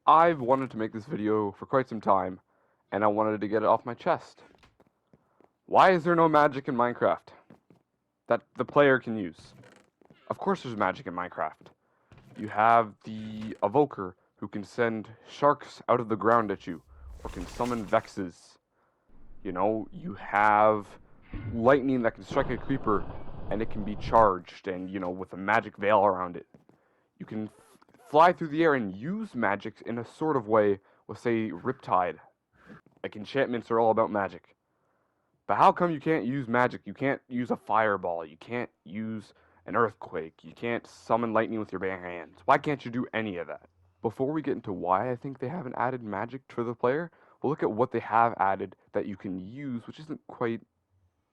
I've wanted to make this video for quite some time, and I wanted to get it off my chest. Why is there no magic in Minecraft that the player can use? Of course there's magic in Minecraft. You have the Evoker, who can send sharks out of the ground at you, or can summon Vexes. You have lightning that can strike a creeper, and it can be charged, and, with a magic veil around it. You can fly through the air and use magic in a sort of way with, say, Riptide. Like, enchantments are all about magic. But how come you can't use magic? You can't use a fireball. You can't use an earthquake. You can't summon lightning with your bare hands. Why can't you do any of that? Before we get into why I think they haven't added magic for the player, we'll look at what they have added that you can use, which isn't quite...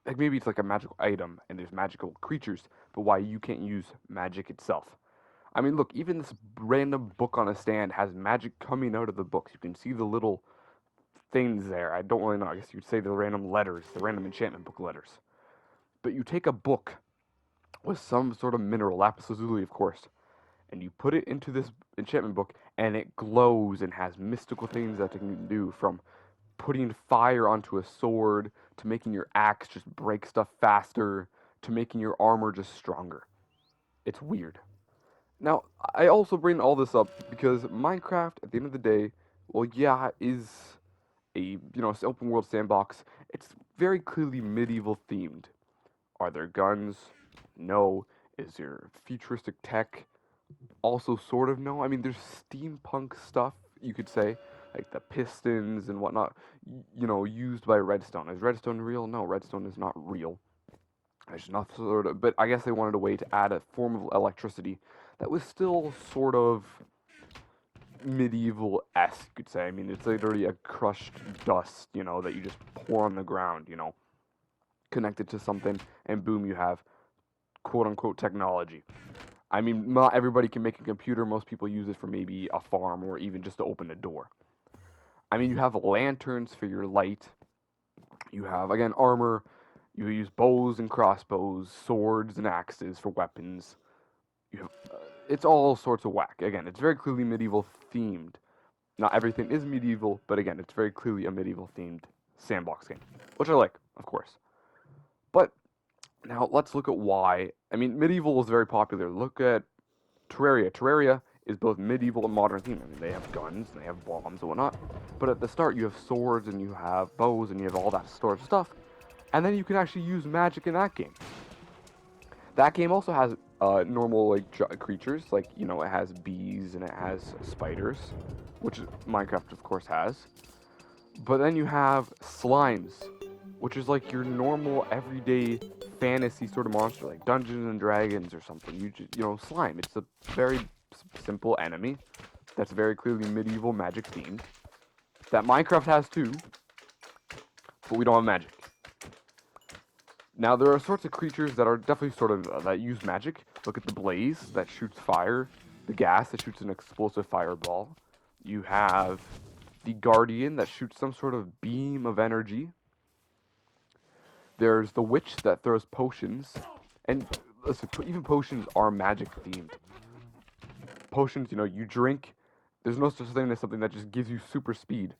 Like, maybe it's like a magical item, and there's magical creatures, but why you can't use magic itself. I mean, look, even this random book on a stand has magic coming out of the books. You can see the little things there. I don't really know. I guess you'd say the random letters, the random enchantment book letters. But you take a book with some sort of mineral, lapis lazuli, of course, and you put it into this enchantment book, and it glows and has mystical things that it can do, from putting fire onto a sword, to making your axe just break stuff faster, to making your armor just stronger. It's weird. Now, I also bring all this up because Minecraft, at the end of the day, well, yeah, is a, open world sandbox. It's very clearly medieval themed. Are there guns? No. Is there futuristic tech? Also sort of no. I mean, there's steampunk stuff, you could say, like the pistons and whatnot, used by Redstone. Is Redstone real? No, Redstone is not real. There's not sort of, but I guess they wanted a way to add a form of electricity that was still sort of medieval-esque, you could say. I mean, it's literally a crushed dust, that you just pour on the ground, connect it to something, and boom, you have quote-unquote technology. I mean, not everybody can make a computer. Most people use it for maybe a farm or even just to open a door. I mean, you have lanterns for your light. You have, again, armor. You use bows and crossbows, swords and axes for weapons. It's all sorts of whack. Again, it's very clearly medieval themed. Not everything is medieval, but again, it's very clearly a medieval themed sandbox game, which I like, of course. But now let's look at why. I mean, medieval is very popular. Look at Terraria. Terraria is both medieval and modern themed. I mean, they have guns and they have bombs and whatnot. But at the start, you have swords and you have bows and you have all that sort of stuff. And then you can actually use magic in that game. That game also has normal creatures, like, it has bees and it has spiders, which Minecraft of course has. But then you have slimes, which is like your normal everyday fantasy sort of monster, like Dungeons and Dragons or something. Slime. It's a very simple enemy that's very clearly medieval magic themed. That Minecraft has too, but we don't have magic. Now, there are sorts of creatures that are definitely sort of, that use magic. Look at the blaze that shoots fire, the gas that shoots an explosive fireball. You have the guardian that shoots some sort of beam of energy. There's the witch that throws potions. And, listen, even potions are magic themed. Potions, you drink. There's no such thing as something that just gives you super speed.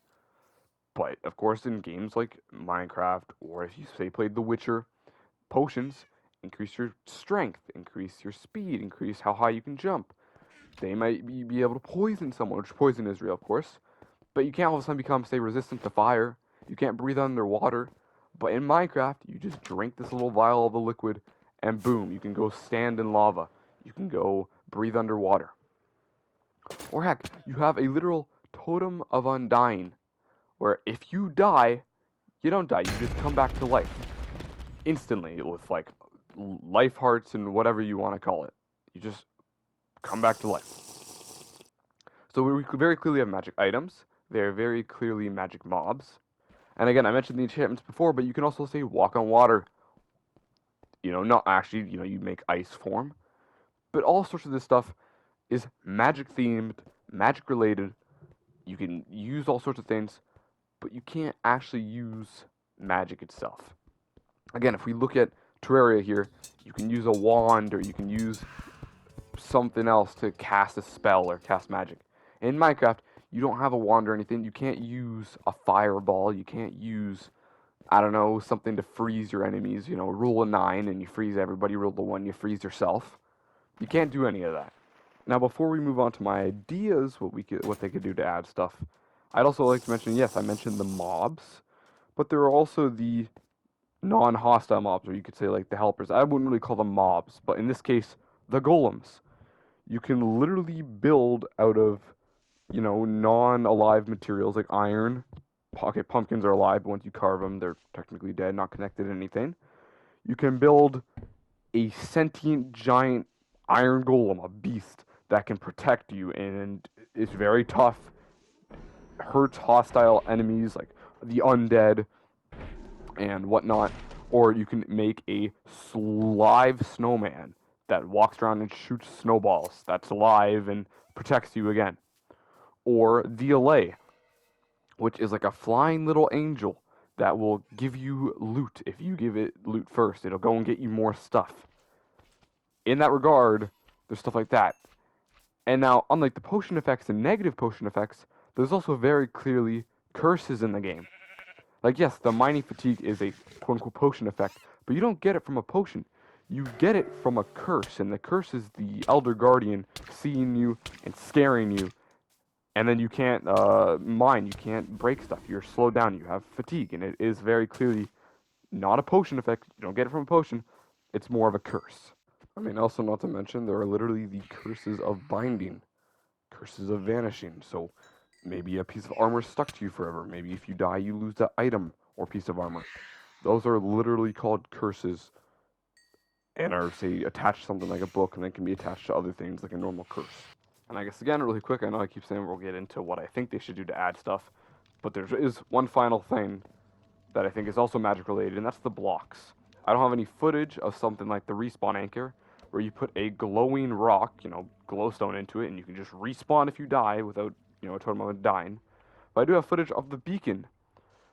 But, of course, in games like Minecraft, or if you, say, played The Witcher, potions increase your strength, increase your speed, increase how high you can jump. They might be able to poison someone, which poison is real, of course. But you can't all of a sudden become, say, resistant to fire. You can't breathe underwater. But in Minecraft, you just drink this little vial of the liquid, and boom, you can go stand in lava. You can go breathe underwater. Or heck, you have a literal totem of undying, where if you die, you don't die, you just come back to life. Instantly, with, like, life hearts and whatever you want to call it. You just come back to life. So we very clearly have magic items. They're very clearly magic mobs. And again, I mentioned the enchantments before, but you can also say walk on water. Not actually, you make ice form. But all sorts of this stuff is magic themed, magic related. You can use all sorts of things, but you can't actually use magic itself. Again, if we look at Terraria here, you can use a wand or you can use something else to cast a spell or cast magic. In Minecraft, you don't have a wand or anything, you can't use a fireball, you can't use, I don't know, something to freeze your enemies, you know, roll a 9 and you freeze everybody, roll the 1, you freeze yourself. You can't do any of that. Now, before we move on to my ideas, what they could do to add stuff, I'd also like to mention, yes, I mentioned the mobs, but there are also the non-hostile mobs, or you could say like the helpers. I wouldn't really call them mobs, but in this case, the golems. You can literally build out of, you know, non-alive materials like iron. Okay, pumpkins are alive, but once you carve them, they're technically dead, not connected to anything. You can build a sentient giant iron golem, a beast that can protect you and is very tough, hurts hostile enemies like the undead and whatnot. Or you can make a live snowman that walks around and shoots snowballs that's alive and protects you again. Or the Allay, which is like a flying little angel that will give you loot if you give it loot first. It'll go and get you more stuff. In that regard, there's stuff like that. And now, unlike the potion effects and negative potion effects, there's also very clearly curses in the game. Like, yes, the mining fatigue is a quote-unquote potion effect, but you don't get it from a potion. You get it from a curse, and the curse is the Elder Guardian seeing you and scaring you, and then you can't mine, you can't break stuff, you're slowed down, you have fatigue, and it is very clearly not a potion effect. You don't get it from a potion, it's more of a curse. I mean, also not to mention, there are literally the curses of binding, curses of vanishing. So maybe a piece of armor is stuck to you forever. Maybe if you die, you lose that item or piece of armor. Those are literally called curses and are, say, attached to something like a book, and then can be attached to other things like a normal curse. And I guess, again, really quick, I know I keep saying we'll get into what I think they should do to add stuff, but there is one final thing that I think is also magic related, and that's the blocks. I don't have any footage of something like the respawn anchor, where you put a glowing rock, you know, glowstone into it, and you can just respawn if you die without, you know, a total amount of dying. But I do have footage of the beacon,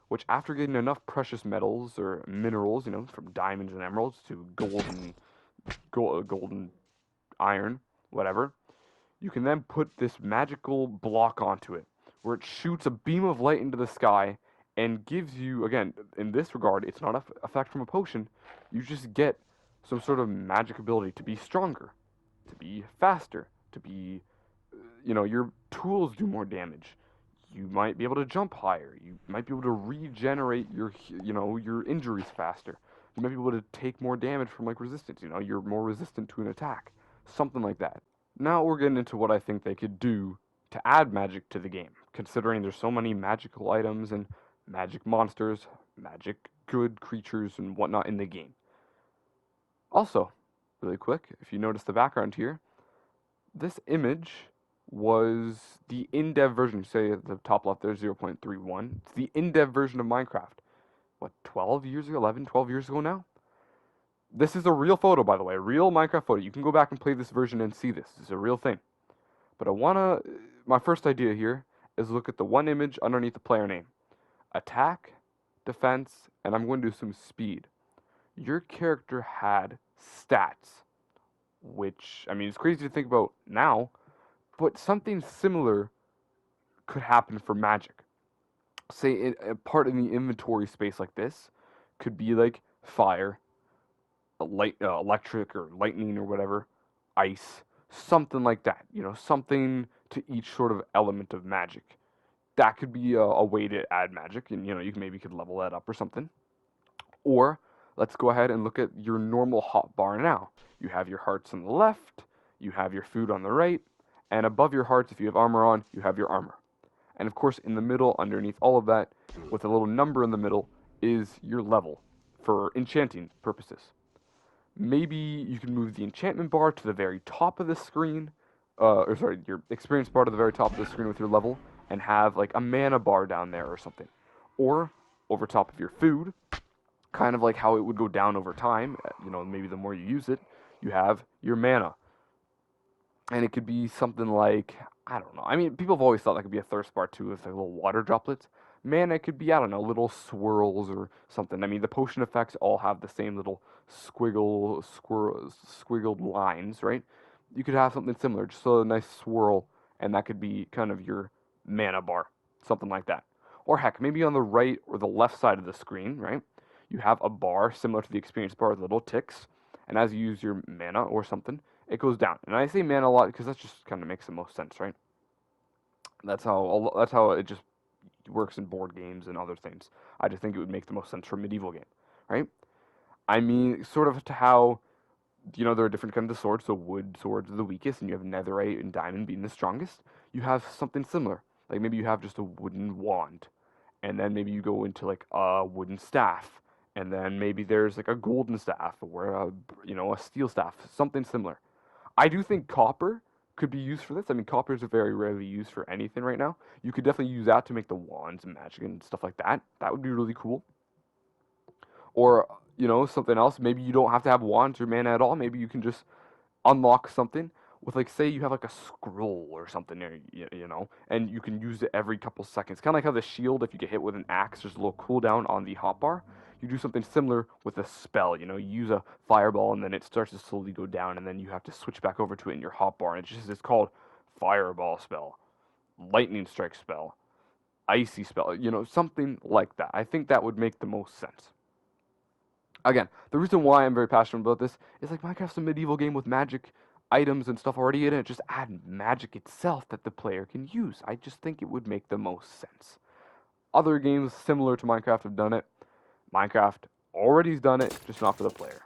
which after getting enough precious metals or minerals, you know, from diamonds and emeralds to golden iron, whatever, you can then put this magical block onto it, where it shoots a beam of light into the sky and gives you, again, in this regard, it's not an effect from a potion, you just get some sort of magic ability to be stronger, to be faster, to be, you know, your tools do more damage. You might be able to jump higher. You might be able to regenerate your, you know, your injuries faster. You might be able to take more damage from like resistance. You know, you're more resistant to an attack, something like that. Now we're getting into what I think they could do to add magic to the game, considering there's so many magical items and magic monsters, magic good creatures and whatnot in the game. Also, really quick, if you notice the background here, this image was the in-dev version, say at the top left there's 0.31. It's the in-dev version of Minecraft. What, 12 years ago, 11, 12 years ago now? This is a real photo, by the way, a real Minecraft photo. You can go back and play this version and see this. This is a real thing. But my first idea here is look at the one image underneath the player name. Attack, defense, and I'm going to do some speed. Your character had stats, which, I mean, it's crazy to think about now, but something similar could happen for magic. Say a part in the inventory space like this could be like fire, electric or lightning or whatever, ice, something like that. You know, something to each sort of element of magic. That could be a way to add magic, and you know, you could level that up or something. Or let's go ahead and look at your normal hotbar now. You have your hearts on the left, you have your food on the right, and above your hearts, if you have armor on, you have your armor. And of course, in the middle, underneath all of that, with a little number in the middle, is your level for enchanting purposes. Maybe you can move the enchantment bar to the very top of the screen, your experience bar to the very top of the screen with your level, and have like a mana bar down there or something. Or over top of your food, kind of like how it would go down over time, you know, maybe the more you use it, you have your mana. And it could be something like, I don't know. I mean, people have always thought that could be a thirst bar too, with like little water droplets. Mana could be, I don't know, little swirls or something. I mean, the potion effects all have the same little squiggled lines, right? You could have something similar, just a nice swirl, and that could be kind of your mana bar, something like that. Or heck, maybe on the right or the left side of the screen, right? You have a bar similar to the experience bar with little ticks, and as you use your mana or something, it goes down. And I say mana a lot because that just kind of makes the most sense, right? That's how it just works in board games and other things. I just think it would make the most sense for a medieval game, right? I mean, sort of to how there are different kinds of swords. So wood swords are the weakest, and you have netherite and diamond being the strongest. You have something similar, like maybe you have just a wooden wand, and then maybe you go into like a wooden staff, and then maybe there's like a golden staff or a steel staff, something similar. I do think copper could be used for this. I mean, copper is very rarely used for anything right now. You could definitely use that to make the wands and magic and stuff like that. That would be really cool. Or, something else. Maybe you don't have to have wands or mana at all. Maybe you can just unlock something with, like, say you have like a scroll or something there, and you can use it every couple seconds. Kind of like how the shield, if you get hit with an axe, there's a little cooldown on the hotbar. You do something similar with a spell. You use a fireball and then it starts to slowly go down, and then you have to switch back over to it in your hotbar. And it's called fireball spell, lightning strike spell, icy spell. Something like that. I think that would make the most sense. Again, the reason why I'm very passionate about this is like Minecraft's a medieval game with magic items and stuff already in it. Just add magic itself that the player can use. I just think it would make the most sense. Other games similar to Minecraft have done it. Minecraft already's done it, just not for the player.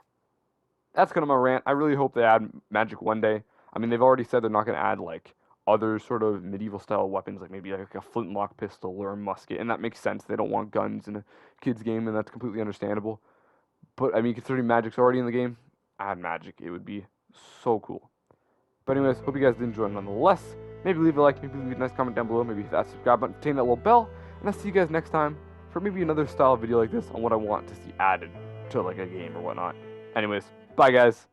That's kind of my rant. I really hope they add magic one day. I mean, they've already said they're not going to add like other sort of medieval style weapons, like maybe like a flintlock pistol or a musket, and that makes sense. They don't want guns in a kids game, and that's completely understandable. But I mean, considering magic's already in the game, add magic. It would be so cool. But anyways, hope you guys did enjoy it nonetheless. Maybe leave a like, maybe leave a nice comment down below, maybe hit that subscribe button, retain that little bell, and I'll see you guys next time for maybe another style video like this on what I want to see added to like a game or whatnot. Anyways, bye guys.